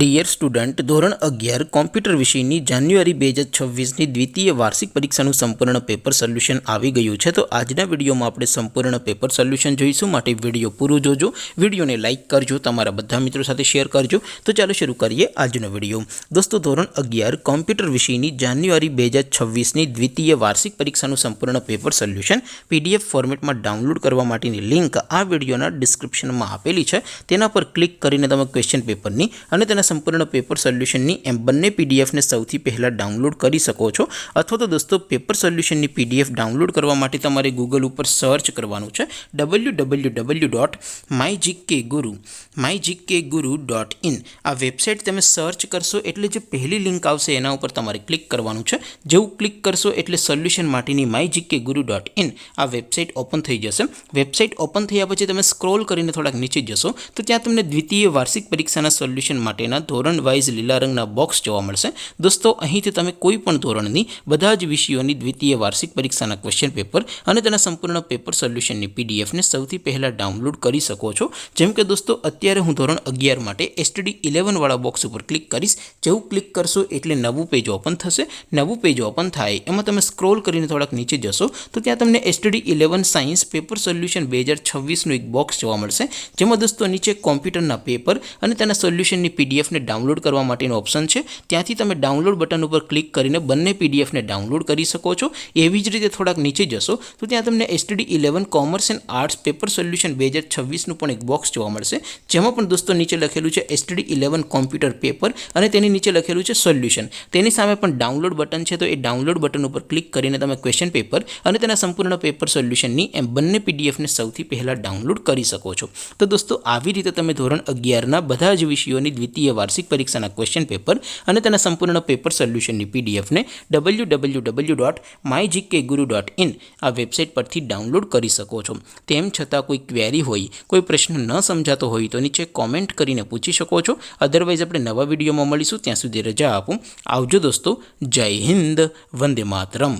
Dear student, ધોરણ 11 computer વિષયની જાન્યુઆરી 2026ની દ્વિતીય વાર્ષિક પરીક્ષાનું સંપૂર્ણ પેપર સોલ્યુશન આવી ગયું છે. તો આજના વિડીયોમાં આપણે સંપૂર્ણ પેપર સોલ્યુશન જોઈશું. માટે વિડીયો પૂરો જોજો, વિડીયોને લાઇક કરજો, તમારા બધા મિત્રો સાથે શેર કરજો. તો ચાલો શરૂ કરીએ આજનો વિડીયો. દોસ્તો, ધોરણ 11 કોમ્પ્યુટર વિષયની જાન્યુઆરી 2026ની દ્વિતીય વાર્ષિક પરીક્ષાનું સંપૂર્ણ પેપર સોલ્યુશન PDF ફોર્મેટમાં ડાઉનલોડ કરવા માટેની લિંક આ વિડીયોના ડિસ્ક્રિપ્શનમાં આપેલી છે. તેના પર ક્લિક કરીને તમે ક્વેશ્ચન પેપરની અને તેના સંપૂર્ણ પેપર સોલ્યુશનની એમ બંને પીડીએફને સૌથી પહેલાં ડાઉનલોડ કરી શકો છો. અથવા તો દોસ્તો, પેપર સોલ્યુશનની PDF ડાઉનલોડ કરવા માટે તમારે ગૂગલ ઉપર સર્ચ કરવાનું છે www.mygkguru.in. આ વેબસાઇટ તમે સર્ચ કરશો એટલે જે પહેલી લિંક આવશે એના ઉપર તમારે ક્લિક કરવાનું છે. જેવું ક્લિક કરશો એટલે સોલ્યુશન માટેની mygkguru.in આ વેબસાઇટ ઓપન થઈ જશે. વેબસાઇટ ઓપન થયા પછી તમે સ્ક્રોલ કરીને થોડાક નીચે જશો તો ત્યાં તમને દ્વિતીય વાર્ષિક પરીક્ષાના સોલ્યુશન માટેના ધોરણ વાઇઝ લીલા રંગના બોક્સ જોવા મળશે. દોસ્તો, અહીંથી તમે કોઈ પણ ધોરણની બધા જ વિષયોની દ્વિતીય વાર્ષિક પરીક્ષાના ક્વેશ્ચન પેપર અને તેના સંપૂર્ણ પેપર સોલ્યુશનની પીડીએફને સૌથી પહેલાં ડાઉનલોડ કરી શકો છો. જેમ કે દોસ્તો, અત્યારે હું ધોરણ 11 માટે STD11 વાળા બોક્સ ઉપર ક્લિક કરીશ. જેવું ક્લિક કરશો એટલે નવું પેજ ઓપન થશે. નવું પેજ ઓપન થાય એમાં તમે સ્ક્રોલ કરીને થોડાક નીચે જશો તો ત્યાં તમને STD11 સાયન્સ પેપર સોલ્યુશન 2026નું એક બોક્સ જોવા મળશે. જેમાં દોસ્તો નીચે કોમ્પ્યુટરના પેપર અને તેના સોલ્યુશનની પીડીએફને ડાઉનલોડ કરવા માટેનો ઓપ્શન છે. ત્યાંથી તમે ડાઉનલોડ બટન ઉપર ક્લિક કરીને બંને પીડીએફને ડાઉનલોડ કરી શકો છો. એવી જ રીતે થોડાક નીચે જશો તો ત્યાં તમને STD11 commerce and arts paper solution 2026નું પણ એક બોક્સ જોવા મળશે. જેમાં પણ દોસ્તો નીચે લખેલું છે STD11 કોમ્પ્યુટર પેપર અને તેની નીચે લખેલું છે સોલ્યુશન. તેની સામે પણ ડાઉનલોડ બટન છે. તો એ ડાઉનલોડ બટન ઉપર ક્લિક કરીને તમે ક્વેશ્ચન પેપર અને તેના સંપૂર્ણ પેપર સોલ્યુશનની એમ બંને પીડીએફને સૌથી પહેલાં ડાઉનલોડ કરી શકો છો. તો દોસ્તો, આવી રીતે તમે ધોરણ 11ના બધા જ વિષયોની દ્વિતીય વાર્ષિક પરીક્ષાના ક્વેશ્ચન પેપર અને તેના સંપૂર્ણ પેપર સોલ્યુશનની પીડીએફને www.mygkguru.in આ વેબસાઇટ પરથી ડાઉનલોડ કરી શકો છો. તેમ છતાં કોઈ ક્વેરી હોય, કોઈ પ્રશ્ન ન સમજાતો હોય તો નીચે કોમેન્ટ કરીને પૂછી શકો છો. અધરવાઇઝ આપણે નવા વિડીયોમાં મળીશું. ત્યાં સુધી રજા આપું. આવજો દોસ્તો. જય હિન્દ. વંદે માતરમ.